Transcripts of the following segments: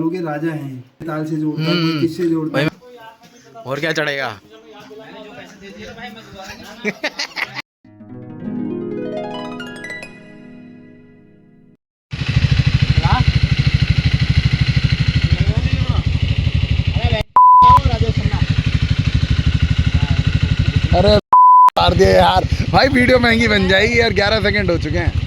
के राजा हैं, ताल से जोड़ता है, कोई किससे जोड़ता है। और क्या चढ़ेगा। अरे मार दिया यार भाई, वीडियो महंगी बन जाएगी यार। 11 सेकंड हो चुके हैं।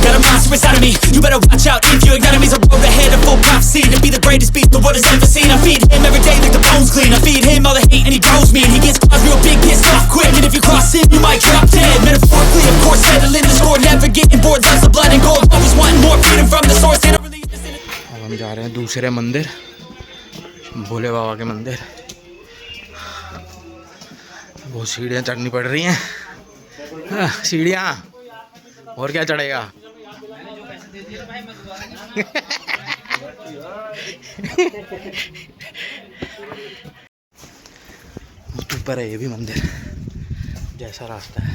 Got a monster inside of me. You better watch out if your enemies are road ahead of full prophecy to be the greatest beast the world has ever seen. I feed him every day like the bones clean. I feed him all the hate and he grows me. And he gets claws real big, pissed off quick. And if you cross him, you might drop dead. Metaphorically, of course, settling the score, never getting bored. Loves of blood and gold, always wanting more. Freedom from the source. They don't really listen. अब हम जा रहे हैं दूसरे मंदिर, भोले बाबा के मंदिर। बहुत सीढ़ियाँ चढ़नी पड़ रही हैं, सीढ़ियाँ। और क्या चढ़ेगा। बहुत ऊपर है ये भी मंदिर, जैसा रास्ता है।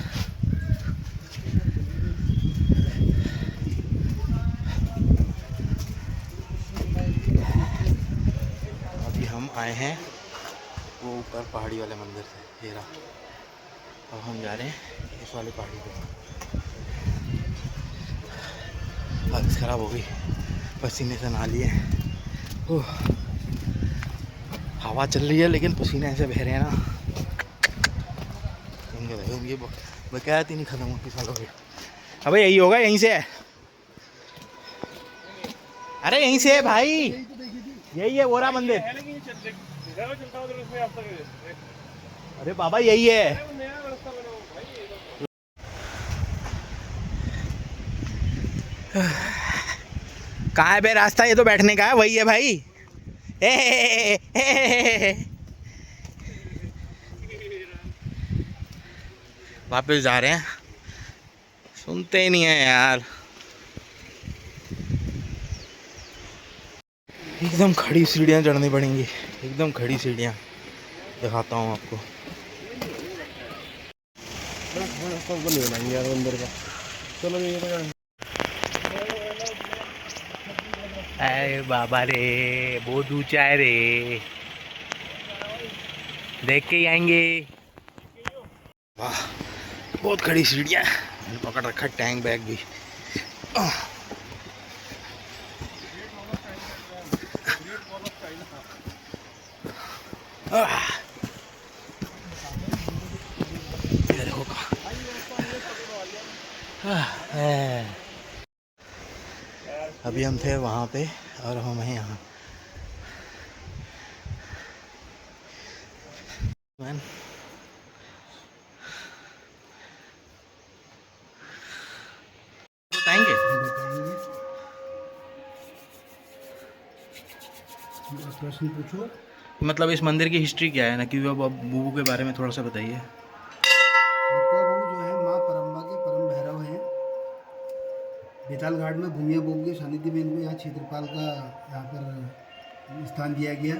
अभी हम आए हैं वो ऊपर पहाड़ी वाले मंदिर से, ये रहा। अब हम जा रहे हैं इस वाली पहाड़ी पे। हालत ख़राब हो गई, पसीने से नहा लिए। ओह, हवा चल रही है लेकिन पसीने ऐसे बह रहे हैं ना, ये बकायत ही नहीं ख़त्म होती सालों की। अबे यही होगा, यहीं से है। अरे यहीं से है भाई, यही है वो रहा मंदिर। अरे बाबा यही है। कहाँ है बे रास्ता, ये तो बैठने का है, वही है भाई। वापस जा रहे हैं, सुनते ही नहीं है यार। एकदम खड़ी सीढ़ियाँ चढ़नी पड़ेंगी, एकदम खड़ी सीढ़ियाँ। दिखाता हूँ आपको। अरे बाबा रे, बहुत ऊंचा है रे, देख के ही आएंगे। वाह, बहुत खड़ी सीढ़ियाँ। मैंने पकड़ रखा टैंक बैग भी। अभी हम थे वहाँ पे और हम हैं यहाँ। बताएंगे प्रश्न पूछो। मतलब इस मंदिर की हिस्ट्री क्या है ना, कि बुबू के बारे में थोड़ा सा बताइए। नकुआ जो है माँ परम्बा के परम भैरव हैं। बेताल घाट में भूमिया बोग के सानिध्य में इनको यहाँ क्षेत्रपाल का यहाँ पर स्थान दिया गया।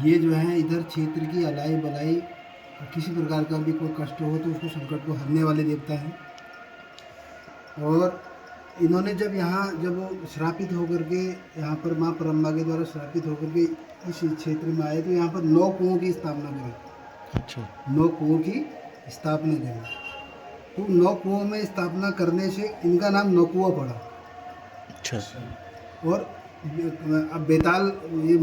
ये जो है इधर क्षेत्र की अलाई बलाई, किसी प्रकार का भी कोई कष्ट हो तो उसको संकट को हरने वाले देवता हैं। और इन्होंने जब वो श्रापित होकर के यहाँ पर माँ परम्बा के द्वारा श्रापित होकर के इस क्षेत्र में आए तो यहाँ पर 9 कुओं की स्थापना करी। अच्छा, 9 कुओं की स्थापना करी। तो 9 कुओं में स्थापना करने से इनका नाम नौकुआ पड़ा। अच्छा। और अब बेताल, ये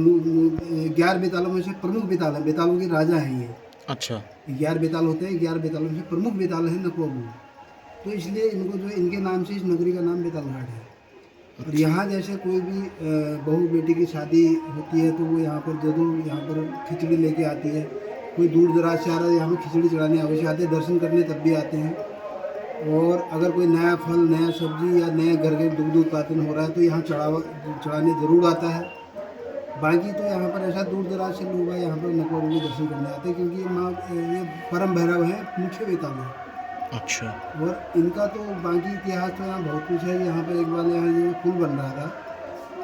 11 बेतालों में से प्रमुख बेताल है, बेतालों के राजा हैं ये। अच्छा, 11 बेताल होते हैं, 11 बेतालों में से प्रमुख बेताल है नकुआ। तो इसलिए इनको जो इनके नाम से इस नगरी का नाम बेताल घाट है। और यहाँ जैसे कोई भी बहू बेटी की शादी होती है तो वो यहाँ पर जरूर यहाँ पर खिचड़ी लेके आती है। कोई दूर दराज से आ रहा है, यहाँ पर खिचड़ी चढ़ाने अवश्य आते हैं, दर्शन करने तब भी आते हैं। और अगर कोई नया फल, नया सब्जी या नए घर के दूध उत्पादन हो रहा है तो यहाँ चढ़ाने ज़रूर आता है। बाकी तो यहाँ पर ऐसा दूर दराज से लोग यहाँ पर नकुआ के दर्शन करने आते हैं, क्योंकि ये परम भैरव हैं, मुख्य बेताल हैं। अच्छा। और इनका तो बाकी इतिहास तो यहाँ बहुत कुछ है। यहाँ पर एक बार यहाँ ये पुल बन रहा था,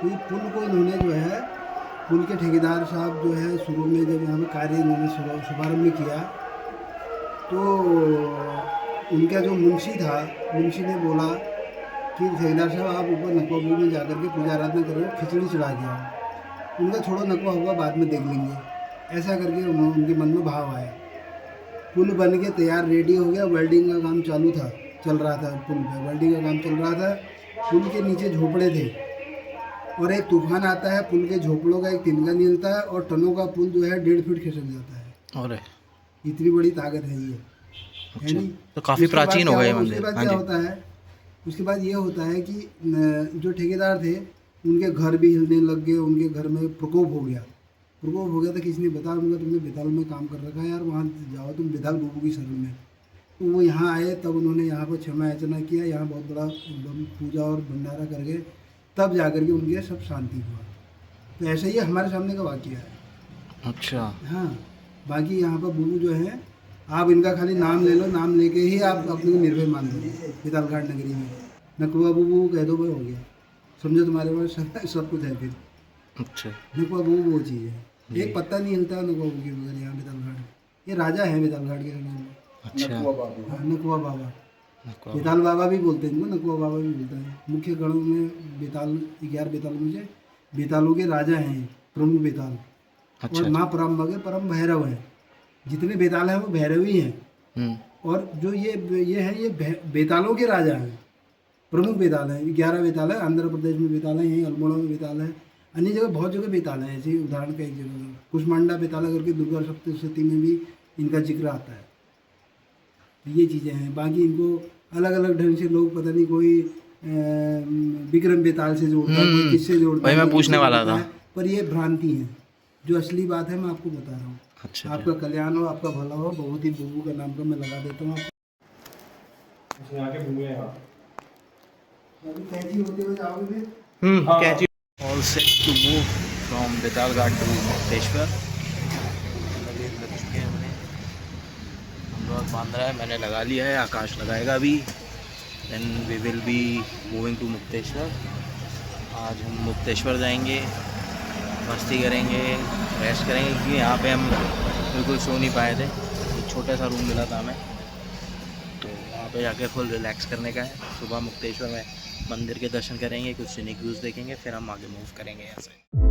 तो ये पुल को इन्होंने जो है पुल के ठेकेदार साहब जो है शुरू में जब यहाँ पर कार्य इन्होंने शुभारम्भ किया तो उनका जो मुंशी था, मुंशी ने बोला कि ठेकेदार साहब आप ऊपर नकवा पुल में जाकर के पूजा आराधना करो, खिचड़ी चढ़ा के आओ। उनका छोड़ो नकवा होगा बाद में देख लेंगे, ऐसा करके उनके मन में भाव आया। पुल बन के तैयार रेडी हो गया, वेल्डिंग का काम चालू था, चल रहा था, पुल पे वेल्डिंग का काम चल रहा था। पुल के नीचे झोपड़े थे और एक तूफान आता है, पुल के झोपड़ों का एक तिनका निकलता है और टनों का पुल जो है 1.5 फीट खिसक जाता है। और इतनी बड़ी ताकत है ये, है नहीं? तो काफ़ी प्राचीन हो गए मंदिर। उसके बाद क्या होता है, उसके बाद ये होता है कि जो ठेकेदार थे उनके घर भी हिलने लग गए, उनके घर में प्रकोप हो गया तो किसी ने बताया, उनका तुमने बेताल में काम कर रखा है यार, वहाँ जाओ तुम बेताल बाबू की शरण में। तो वो यहाँ आए, तब उन्होंने यहाँ पर क्षमा याचना किया, यहाँ बहुत बड़ा एकदम पूजा और भंडारा करके तब जा कर के उनके सब शांति हुआ। तो ऐसा ही हमारे सामने का वाक़या है। अच्छा। हाँ, बाकी यहाँ पर बुबू जो है, आप इनका खाली नाम ले लो, नाम लेके ही आप अपने को निर्भय मान लो। बेताल घाट नगरी में नकवा बुबू कह दो, भाई हो गया, समझो तुम्हारे पास सब कुछ है। फिर अच्छा, नकवा बुबू वो चीज़ है, एक पत्ता नहीं हिलता नकवा बुबू के बगैर यहाँ बेताल घाट। ये राजा है बेताल घाट के रहने वाले। अच्छा, नकवा बाबा, बेताल बाबा भी बोलते हैं इनको, नकवा बाबा भी बोलता है। मुख्य गणों में बेताल 11 बेताल में बेतालों के राजा हैं, प्रमुख बेताल। और माँ परम भगे परम भैरव है, जितने बेताल हैं वो भैरव ही हैं। और जो ये है ये बेतालों के राजा हैं, प्रमुख बेताल हैं। 11 बेताल है, आंध्र प्रदेश में बेताल है, यहीं अल्मोड़ा में बेताल है, अन्य जगह बहुत जगह बेताल है। ऐसे उदाहरण का एक जगह कुष्मांडा बेताल करके दुर्गा सप्तशती में भी इनका जिक्र आता है। ये चीज़ें हैं। बाकी इनको अलग अलग ढंग से लोग पता नहीं, कोई विक्रम बेताल से जोड़ता है, कोई किससे जोड़ता है, मैं पूछने वाला था। पर ये भ्रांति है। जो असली बात है मैं आपको बता रहा हूँ। अच्छा, आपका कल्याण हो, आपका भला हो। बहुत ही बुबू का नाम का मैं लगा देता हूँ। कैंची होते हुए जाओगे फिर? All set to move from Betalghat to Mukteshwar. हम लोग बांध रहा है, मैंने लगा लिया है, आकाश लगाएगा अभी। Then we will be moving to Mukteshwar. आज हम मुक्तेश्वर जाएंगे, मस्ती करेंगे, रेस्ट करेंगे, क्योंकि यहाँ पे हम बिल्कुल सो नहीं पाए थे। एक छोटा सा रूम मिला था हमें, तो वहाँ पे जाके फुल रिलैक्स करने का है। सुबह मुक्तेश्वर में मंदिर के दर्शन करेंगे, कुछ सीनिक व्यूज़ देखेंगे, फिर हम आगे मूव करेंगे यहाँ से।